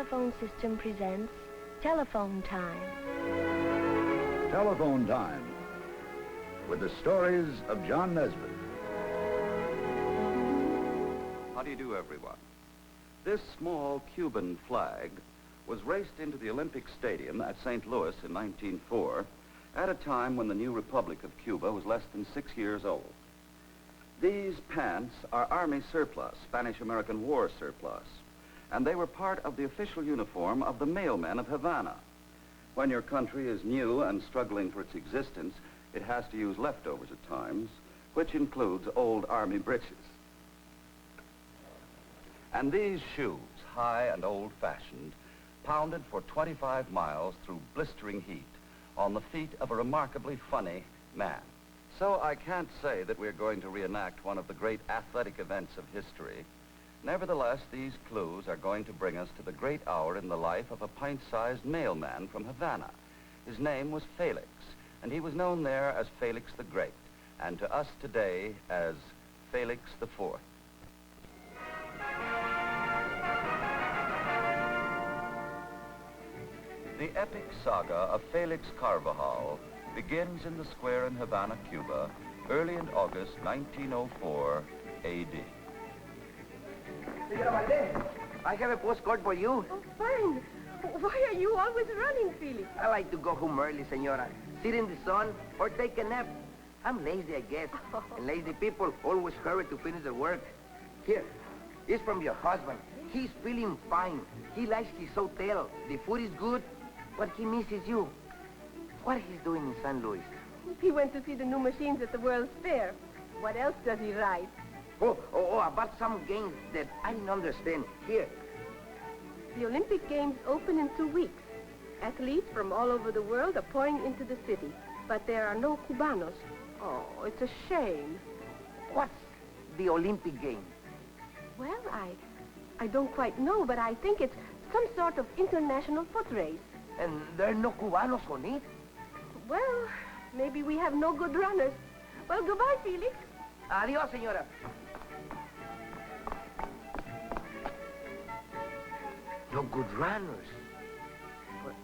telephone system presents Telephone Time. Telephone Time, with the stories of John Nesbitt. How do you do, everyone? This small Cuban flag was raced into the Olympic Stadium at St. Louis in 1904 at a time when the new Republic of Cuba was less than 6 years old. These pants are Army surplus, Spanish-American War surplus, and they were part of the official uniform of the mailmen of Havana. When your country is new and struggling for its existence, it has to use leftovers at times, which includes old Army breeches. And these shoes, high and old-fashioned, pounded for 25 miles through blistering heat on the feet of a remarkably funny man. So I can't say that we're going to reenact one of the great athletic events of history. Nevertheless, these clues are going to bring us to the great hour in the life of a pint-sized mailman from Havana. His name was Felix, and he was known there as Felix the Great, and to us today as Felix the Fourth. The epic saga of Felix Carvajal begins in the square in Havana, Cuba, early in August 1904 A.D. Senora Valdez, I have a postcard for you. Oh, fine. Why are you always running, Felix? I like to go home early, senora. Sit in the sun or take a nap. I'm lazy, I guess. And lazy people always hurry to finish their work. Here, it's from your husband. He's feeling fine. He likes his hotel. The food is good, but he misses you. What he's doing in San Luis? He went to see the new machines at the World's Fair. What else does he write? Oh, about some games that I didn't understand. Here. The Olympic Games open in 2 weeks. Athletes from all over the world are pouring into the city, but there are no Cubanos. Oh, it's a shame. What's the Olympic Games? Well, I don't quite know, but I think it's some sort of international foot race. And there are no Cubanos on it? Well, maybe we have no good runners. Well, goodbye, Felix. Adios, senora. No good runners. But...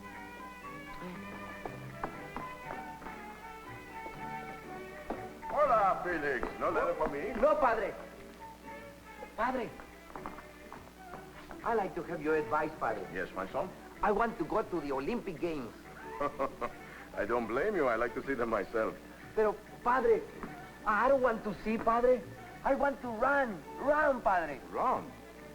Hola, Felix. No letter for me? No, Padre. Padre. I like to have your advice, Padre. Yes, my son? I want to go to the Olympic Games. I don't blame you. I like to see them myself. Pero, Padre, I don't want to see, Padre. I want to run. Run, Padre. Run?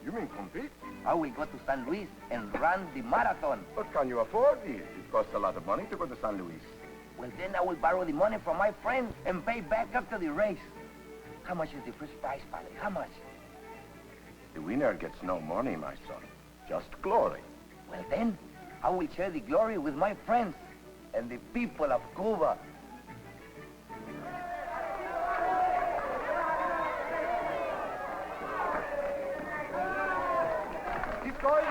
You mean compete? I will go to San Luis and run the marathon. But can you afford it? It costs a lot of money to go to San Luis. Well, then I will borrow the money from my friends and pay back after the race. How much is the first prize, Padre? How much? The winner gets no money, my son. Just glory. Well, then, I will share the glory with my friends and the people of Cuba. Keep going.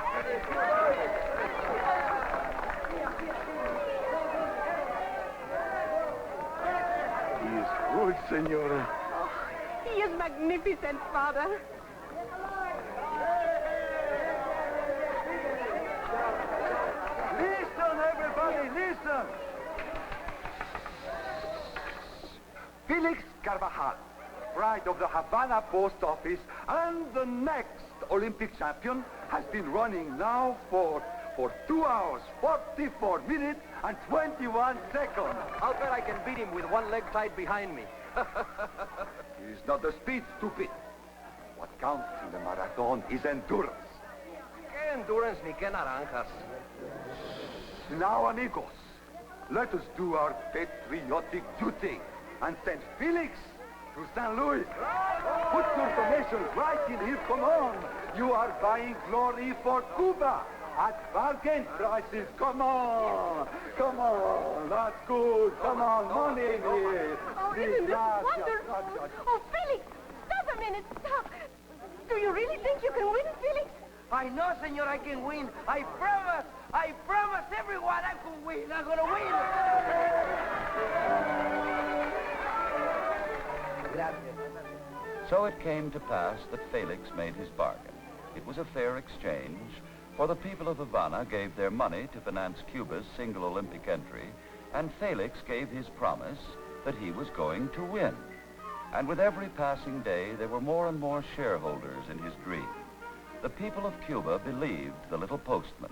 He is good, senora. Oh, he is magnificent, Father. Listen, everybody, listen. Felix Carvajal, pride of the Havana post office and the next Olympic champion, has been running now for 2 hours, 44 minutes, and 21 seconds. I'll bet I can beat him with one leg tied behind me. It's not the speed, stupid. What counts in the marathon is endurance. ¿Qué endurance ni qué naranjas? Now, amigos, let us do our patriotic duty and send Felix to San Luis. Put your donations right in here, come on. You are buying glory for Cuba at bargain prices. Come on, that's good. Come on, money in here. Oh, isn't this wonderful? Oh, Felix, stop a minute, stop. Do you really think you can win, Felix? I know, senor, I can win. I promise everyone I can win. I'm gonna win. So it came to pass that Felix made his bargain. It was a fair exchange, For the people of Havana gave their money to finance Cuba's single Olympic entry, and Felix gave his promise that he was going to win. And with every passing day, there were more and more shareholders in his dream. The people of Cuba believed the little postman.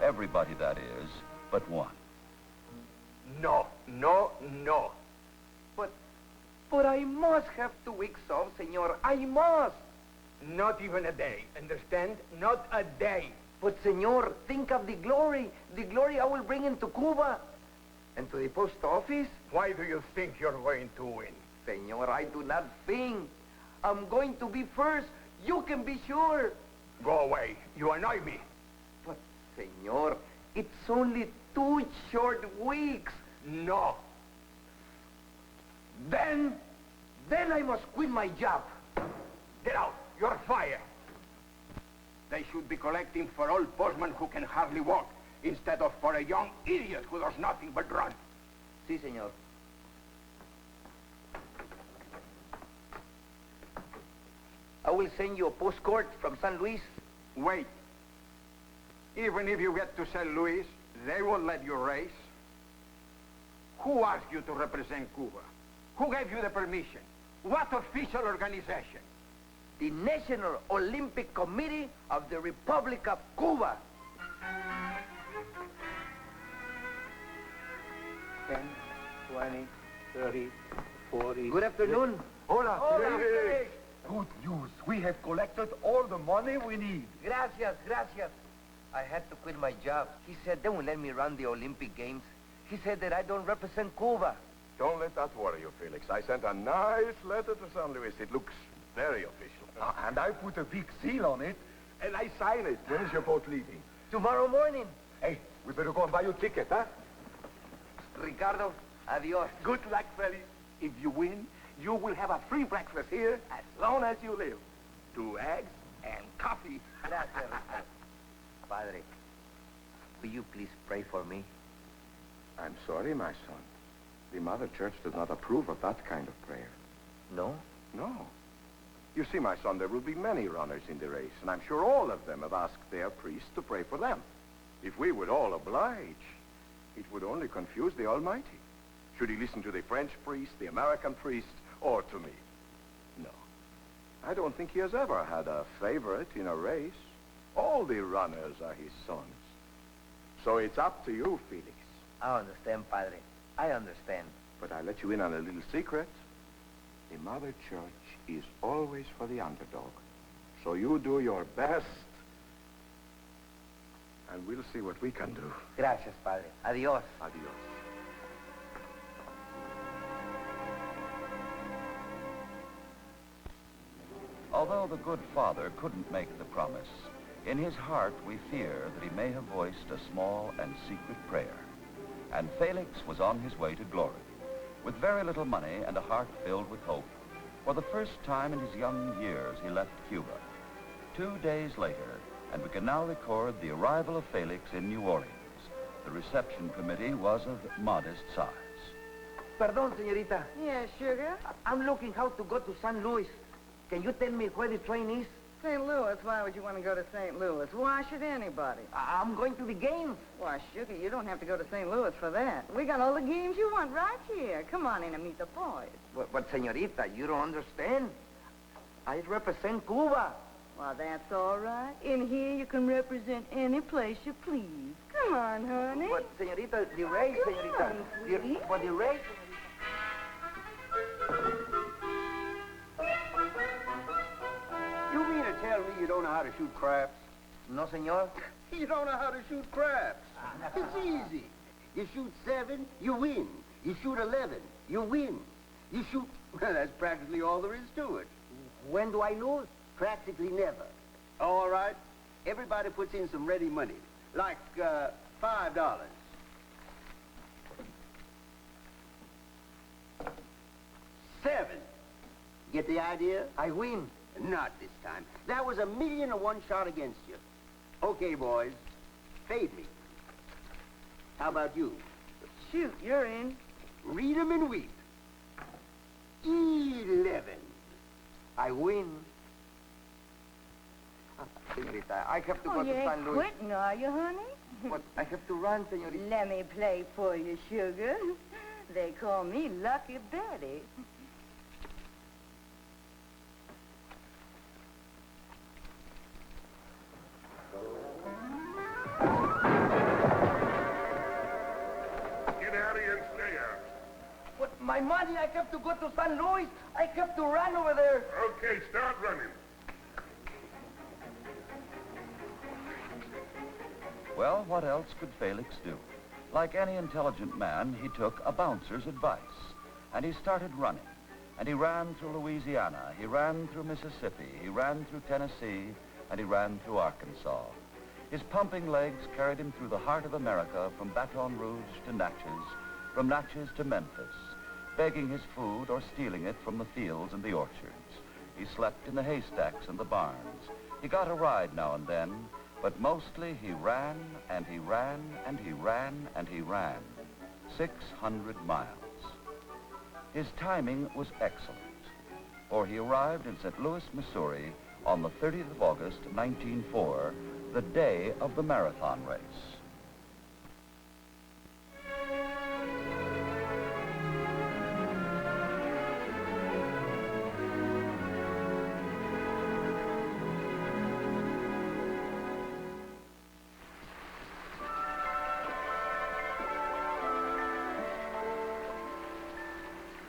Everybody, that is, but one. No, no, no. But I must have 2 weeks off, senor. I must. Not even a day. Understand? Not a day. But, senor, think of the glory I will bring into Cuba. And to the post office. Why do you think you're going to win? Senor, I do not think. I'm going to be first. You can be sure. Go away. You annoy me. But, senor, it's only 2 short weeks. No. Then I must quit my job. Get out. You're fired. They should be collecting for old postmen who can hardly walk, instead of for a young idiot who does nothing but run. Si, senor. I will send you a postcard from San Luis. Wait. Even if you get to St. Louis, they won't let you race. Who asked you to represent Cuba? Who gave you the permission? What official organization? The National Olympic Committee of the Republic of Cuba. 10, 20, 30, 40... Good afternoon. Hola, Hola, Felix. Good news. We have collected all the money we need. Gracias, gracias. I had to quit my job. He said they won't let me run the Olympic Games. He said that I don't represent Cuba. Don't let that worry you, Felix. I sent a nice letter to San Luis. It looks very official. And I put a big seal on it, and I sign it. When is your boat leaving? Tomorrow morning. Hey, we better go and buy you a ticket, huh? Ricardo, adios. Good luck, Felix. If you win, you will have a free breakfast here as long as you live. 2 eggs and coffee. Gracias, Ricardo. Padre, will you please pray for me? I'm sorry, my son. The Mother Church does not approve of that kind of prayer. No? No. You see, my son, there will be many runners in the race, and I'm sure all of them have asked their priest to pray for them. If we would all oblige, it would only confuse the Almighty. Should he listen to the French priest, the American priest, or to me? No. I don't think he has ever had a favorite in a race. All the runners are his sons. So it's up to you, Felix. I understand, Padre. I understand. But I let you in on a little secret. The Mother Church is always for the underdog. So you do your best, and we'll see what we can do. Gracias, Padre. Adios. Adios. Although the good father couldn't make the promise, in his heart we fear that he may have voiced a small and secret prayer. And Felix was on his way to glory. With very little money and a heart filled with hope, for the first time in his young years, he left Cuba. 2 days later, and we can now record the arrival of Felix in New Orleans. The reception committee was of modest size. Perdón, señorita. Yes, sugar. I'm looking how to go to San Luis. Can you tell me where the train is? St. Louis? Why would you want to go to St. Louis? Why should anybody? I'm going to the games. Why, sugar, you don't have to go to St. Louis for that. We got all the games you want right here. Come on in and meet the boys. But señorita, you don't understand. I represent Cuba. Well, that's all right. In here, you can represent any place you please. Come on, honey. But, señorita, the race, Come señorita. on, sweetie. But the race... You mean to tell me you don't know how to shoot craps? No, señor. You don't know how to shoot craps. It's easy. You shoot 7, you win. You shoot 11, you win. You shoot... Well, that's practically all there is to it. When do I lose? Practically never. All right. Everybody puts in some ready money. Like, $5. $7. Get the idea? I win. Not this time. That was 1,000,000 to 1 shot against you. Okay, boys. Fade me. How about you? Shoot, you're in. Read 'em and weep. 11. I win. señorita. I have to Oh, go you to ain't San Luis. quitting, are you, honey? But I have to run, señorita. Let me play for you, sugar. They call me Lucky Betty. Get out of here and stay out. But my money, I have to go to San Luis. I have to run over there. Okay, start running. Well, what else could Felix do? Like any intelligent man, he took a bouncer's advice, and he started running. And he ran through Louisiana, he ran through Mississippi, he ran through Tennessee, and he ran through Arkansas. His pumping legs carried him through the heart of America, from Baton Rouge to Natchez, from Natchez to Memphis, begging his food or stealing it from the fields and the orchards. He slept in the haystacks and the barns. He got a ride now and then, but mostly he ran and he ran and he ran and he ran. 600 miles. His timing was excellent, for he arrived in St. Louis, Missouri on the 30th of August, 1904, the day of the marathon race.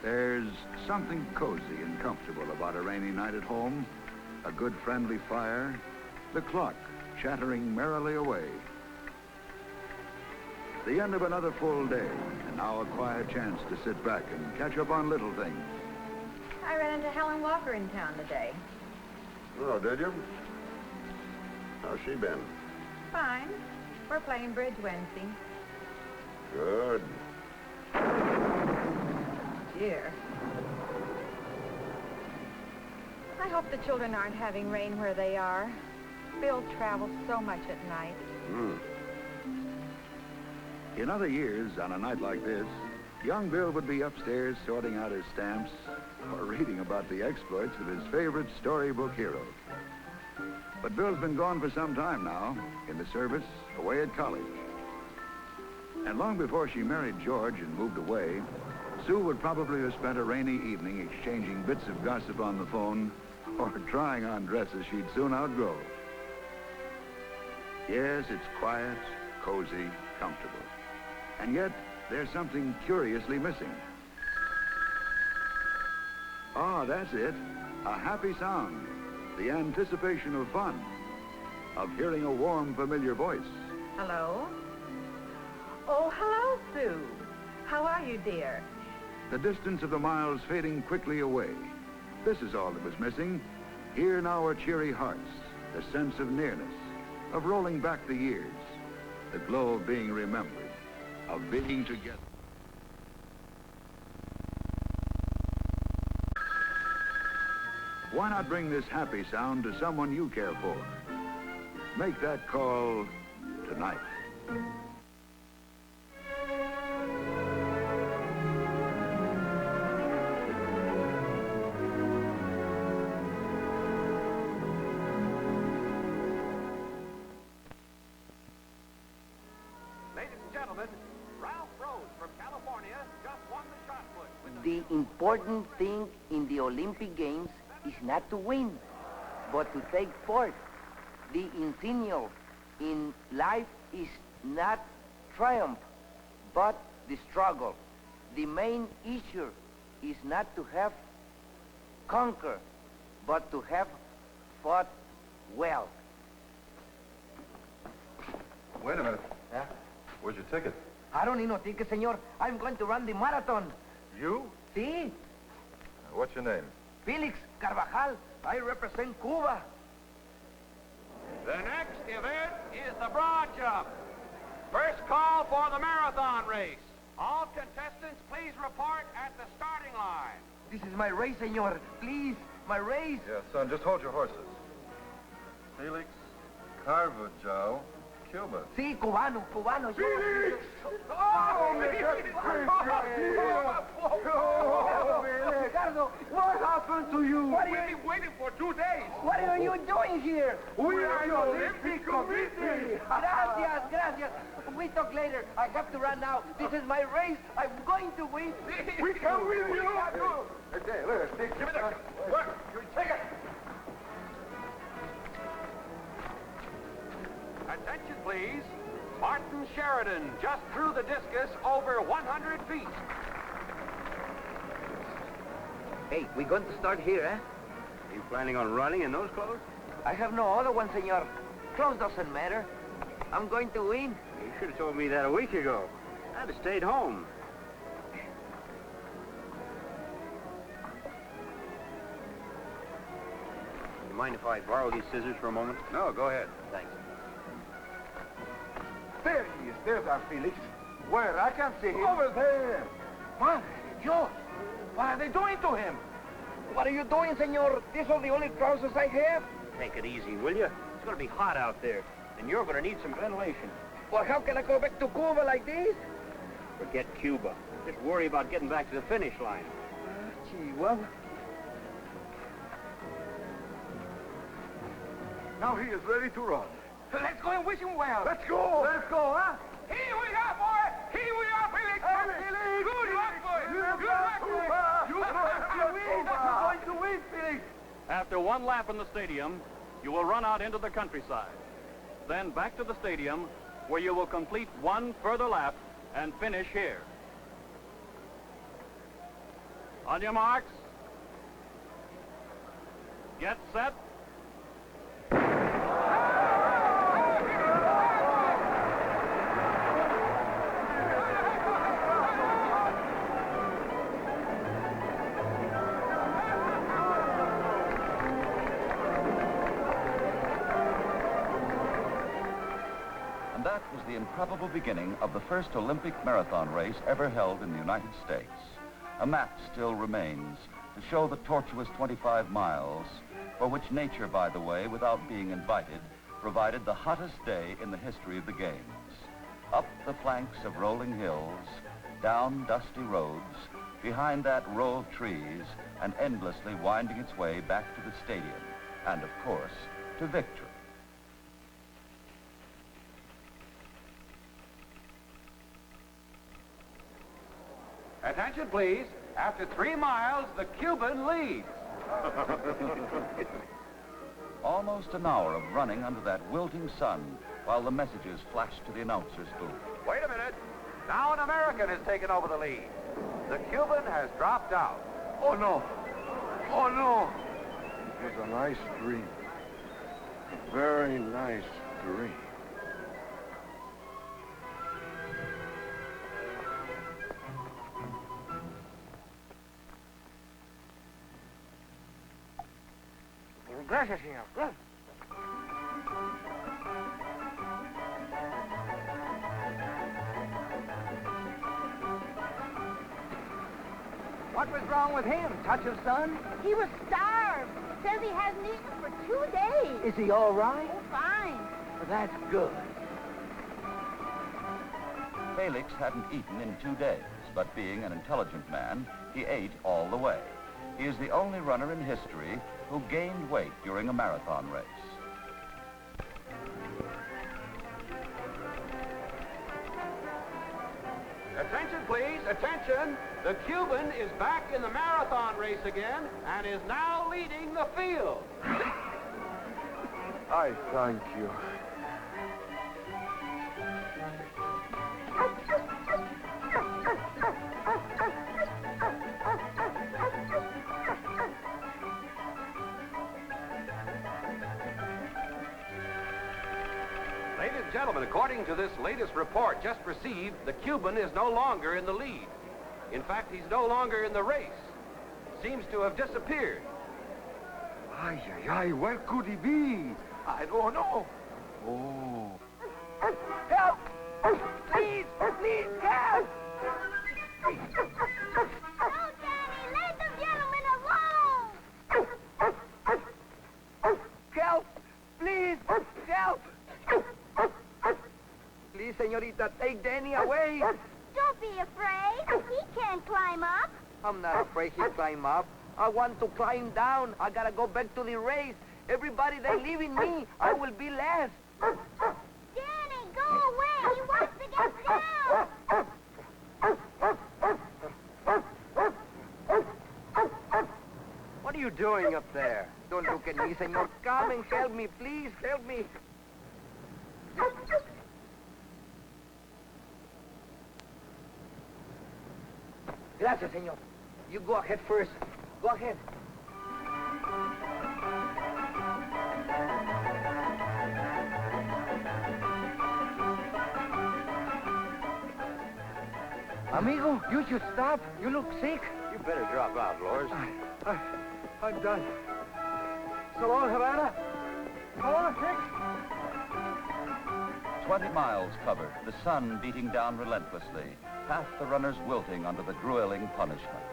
There's something cozy and comfortable about a rainy night at home, a good friendly fire, the clock chattering merrily away. The end of another full day, and now a quiet chance to sit back and catch up on little things. I ran into Helen Walker in town today. Oh, did you? How's she been? Fine. We're playing bridge Wednesday. Good. Dear. I hope the children aren't having rain where they are. Bill travels so much at night. In other years, on a night like this, young Bill would be upstairs sorting out his stamps or reading about the exploits of his favorite storybook hero. But Bill's been gone for some time now, in the service, away at college. And long before she married George and moved away, Sue would probably have spent a rainy evening exchanging bits of gossip on the phone or trying on dresses she'd soon outgrow. Yes, it's quiet, cozy, comfortable. And yet, there's something curiously missing. Ah, that's it. A happy sound. The anticipation of fun. Of hearing a warm, familiar voice. Hello? Oh, hello, Sue. How are you, dear? The distance of the miles fading quickly away. This is all that was missing. Here now are cheery hearts, the sense of nearness, of rolling back the years, the glow of being remembered, of being together. Why not bring this happy sound to someone you care for? Make that call tonight. The important thing in the Olympic Games is not to win, but to take part. The insignia in life is not triumph, but the struggle. The main issue is not to have conquered, but to have fought well. Wait a minute. Yeah? Where's your ticket? I don't need no ticket, senor. I'm going to run the marathon. You? See? What's your name? Felix Carvajal. I represent Cuba. The next event is the broad jump. First call for the marathon race. All contestants, please report at the starting line. This is my race, senor. Please, my race. Yeah, son, just hold your horses. Felix Carvajal, Cuba. Sí, cubano. Felix! Oh, Ricardo, what happened to you? We've been waiting for 2 days. what are you doing here? We are the Olympic Committee. Gracias. We talk later. I have to run now. This is my race. I'm going to win. We come with you. Hey, look, stick. Give me that. What? You take it. Attention, please. Martin Sheridan just threw the discus over 100 feet. Hey, we going to start here, eh? You planning on running in those clothes? I have no other one, senor. Clothes doesn't matter. I'm going to win. You should have told me that a week ago. I'd have stayed home. You mind if I borrow these scissors for a moment? No, go ahead. Thanks. There he is. There's our Felix. Where? I can't see him. Over there. Madre Dios! What are they doing to him? What are you doing, senor? These are the only trousers I have. Take it easy, will you? It's going to be hot out there, and you're going to need some ventilation. Well, how can I go back to Cuba like this? Forget Cuba. Just worry about getting back to the finish line. Gee, well... Now he is ready to run. Let's go and wish him well. Let's go. Let's go, huh? Here we are, boy. Here we are, Felix. Felix. Good luck, boy. Good luck, Cuba. You're going to win, Felix. After one lap in the stadium, you will run out into the countryside. Then back to the stadium, where you will complete one further lap and finish here. On your marks. Get set. And that was the improbable beginning of the first Olympic marathon race ever held in the United States. A map still remains to show the tortuous 25 miles, for which nature, by the way, without being invited, provided the hottest day in the history of the Games. Up the flanks of rolling hills, down dusty roads, behind that row of trees, and endlessly winding its way back to the stadium, and of course, to victory. Attention, please. After 3 miles, the Cuban leads. Almost an hour of running under that wilting sun while the messages flashed to the announcer's booth. Wait a minute. Now an American has taken over the lead. The Cuban has dropped out. Oh, no. Oh, no. It was a nice dream. A very nice dream. Gracias, señor. Gracias. What was wrong with him? Touch of sun? He was starved. Says he hasn't eaten for 2 days. Is he all right? Oh, fine. Well, that's good. Felix hadn't eaten in 2 days, but being an intelligent man, he ate all the way. He is the only runner in history who gained weight during a marathon race. Attention, please. Attention. The Cuban is back in the marathon race again and is now leading the field. I thank you. Ladies and gentlemen, according to this latest report just received, the Cuban is no longer in the lead. In fact, he's no longer in the race. Seems to have disappeared. Ay, ay, ay, where could he be? I don't know. Oh. Help! Please, please, help! No, Danny, let the gentleman alone! Help! Please, help! take Danny away. Don't be afraid. He can't climb up. I'm not afraid he'll climb up. I want to climb down. I gotta go back to the race. Everybody they leave in me, I will be last. Danny, go away. He wants to get down. What are you doing up there? Don't look at me, senor. Come and help me, please. Help me. Gracias, senor. You go ahead first. Go ahead. Amigo, you should stop. You look sick. You better drop out, Lors. I'm done. So long, Havana. So long, Fix. 20 miles covered, the sun beating down relentlessly, half the runners wilting under the grueling punishment.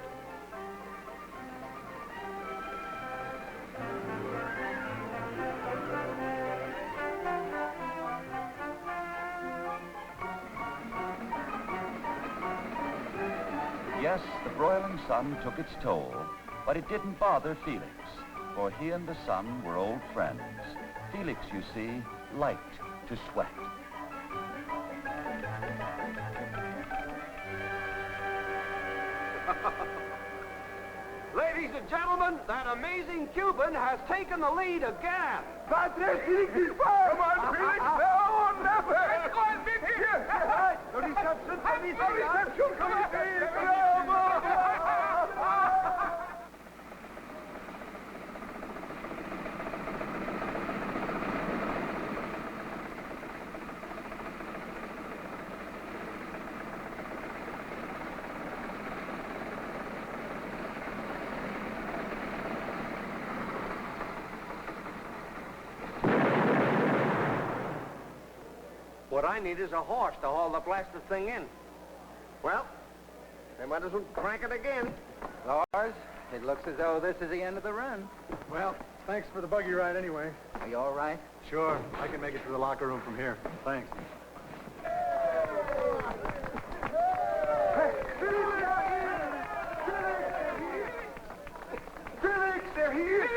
Yes, the broiling sun took its toll, but it didn't bother Felix, for he and the sun were old friends. Felix, you see, liked to sweat. Ladies and gentlemen, that amazing Cuban has taken the lead again. Padre, Felix is far. Come on, Felix. No, never. Let's go and beat him. No deception. No deception. Come on, Felix. What I need is a horse to haul the blasted thing in. Well, they might as well crank it again. Lars, it looks as though this is the end of the run. Well, thanks for the buggy ride anyway. Are you all right? Sure. I can make it to the locker room from here. Thanks. Felix, they're here!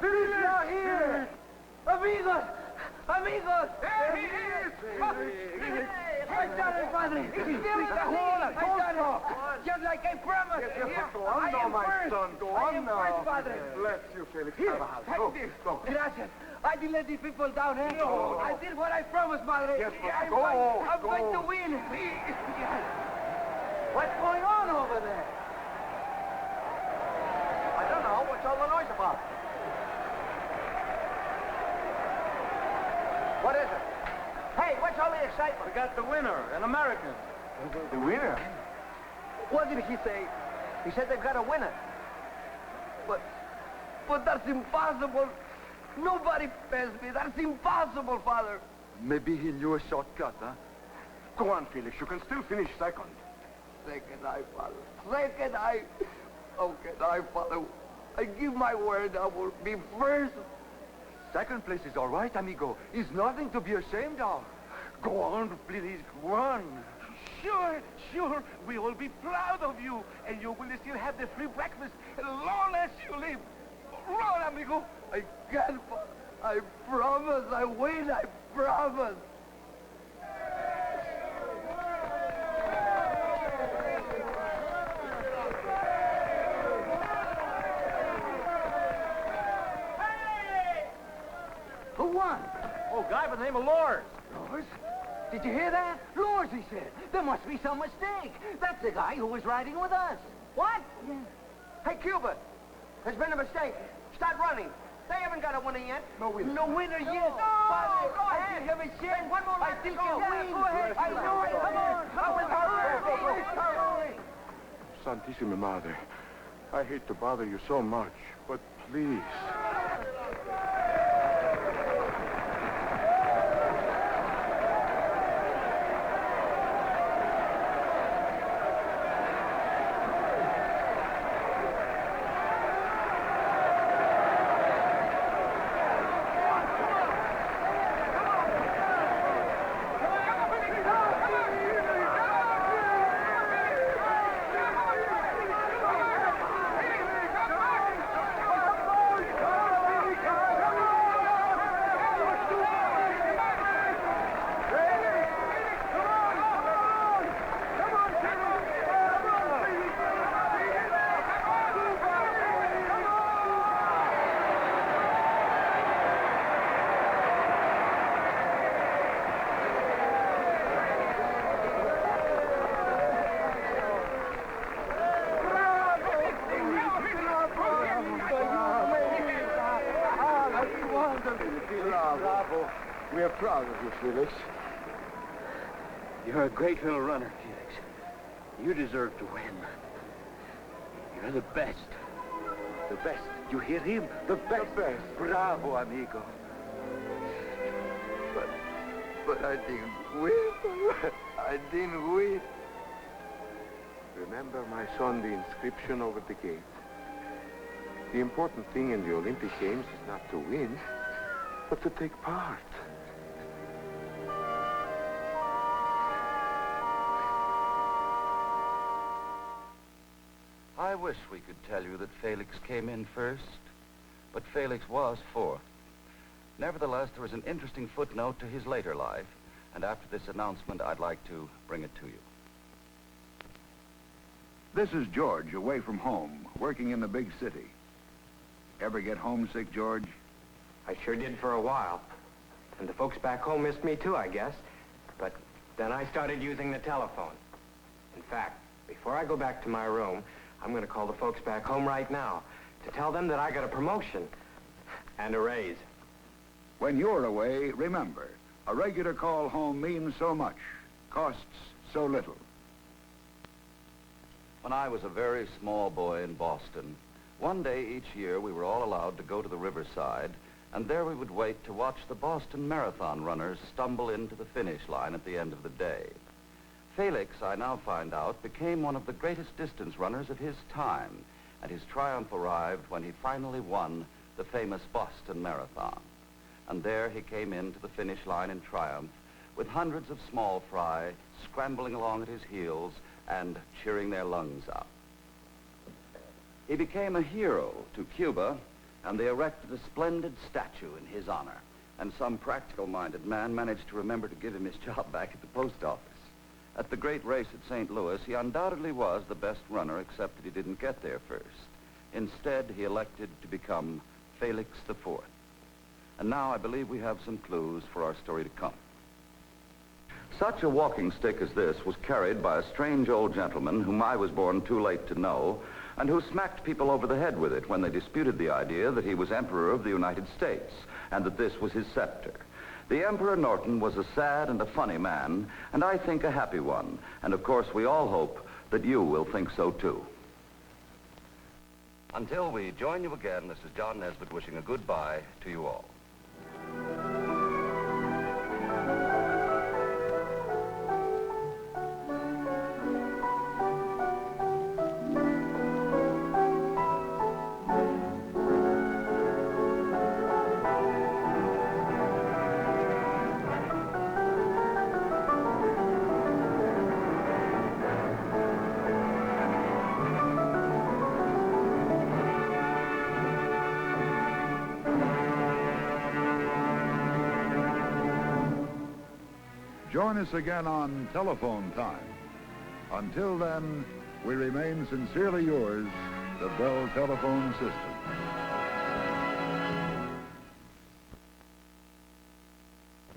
Felix, they're here! Amigos! Amigos! There he is! I done it, Padre! I done it! Just like I promised! Go on now, my son. Go on now. First, Padre. Bless you, Felix. Here, Have a house. take Go, this. go. Gracias. I didn't let these people down, eh? No. I did what I promised, Padre. Yes, but I'm go. going to win. What's going on over there? I don't know. What's all the noise about? What is it? Hey, what's all the excitement? We got the winner, an American. The winner? What did he say? He said they've got a winner. But that's impossible. Nobody pays me. That's impossible, Father. Maybe he knew a shortcut, huh? Go on, Felix. You can still finish second. Second eye, Father. Second eye. Okay, eye, Father. I give my word I will be first. Second place is all right, amigo. It's nothing to be ashamed of. Go on, please, go on. Sure. We will be proud of you, and you will still have the free breakfast as long as you live. Run, amigo. I can't. I promise. I win. I promise. Who won? Oh, guy by the name of Lors. Lors? Did you hear that? Lors, he said. There must be some mistake. That's the guy who was riding with us. What? Yeah. Hey, Cuba, there's been a mistake. Start running. They haven't got a winner yet. No winner. No winner yet. No, Father, go I ahead. still have a chance. One more I lap still to can go. win. Yeah, go ahead. I know it. Come on. Hurry. Santissima Madre, I hate to bother you so much, but please. We are proud of you, Felix. You're a great little runner, Felix. You deserve to win. You're the best. The best. You hear him? The best. The best. Bravo, amigo. But I didn't win. I didn't win. Remember, my son, the inscription over the gate. The important thing in the Olympic Games is not to win, but to take part. I wish we could tell you that Felix came in first, but Felix was fourth. Nevertheless, there is an interesting footnote to his later life, and after this announcement, I'd like to bring it to you. This is George, away from home, working in the big city. Ever get homesick, George? I sure did for a while. And the folks back home missed me too, I guess. But then I started using the telephone. In fact, before I go back to my room, I'm going to call the folks back home right now to tell them that I got a promotion and a raise. When you're away, remember, a regular call home means so much, costs so little. When I was a very small boy in Boston, one day each year we were all allowed to go to the riverside, and there we would wait to watch the Boston Marathon runners stumble into the finish line at the end of the day. Felix, I now find out, became one of the greatest distance runners of his time, and his triumph arrived when he finally won the famous Boston Marathon. And there he came into the finish line in triumph, with hundreds of small fry scrambling along at his heels and cheering their lungs out. He became a hero to Cuba, and they erected a splendid statue in his honor, and some practical-minded man managed to remember to give him his job back at the post office. At the great race at St. Louis, he undoubtedly was the best runner, except that he didn't get there first. Instead, he elected to become Felix the Fourth. And now I believe we have some clues for our story to come. Such a walking stick as this was carried by a strange old gentleman whom I was born too late to know, and who smacked people over the head with it when they disputed the idea that he was Emperor of the United States, and that this was his scepter. The Emperor Norton was a sad and a funny man, and I think a happy one. And of course, we all hope that you will think so too. Until we join you again, this is John Nesbitt wishing a goodbye to you all. Join us again on Telephone Time. Until then, we remain sincerely yours, the Bell Telephone System.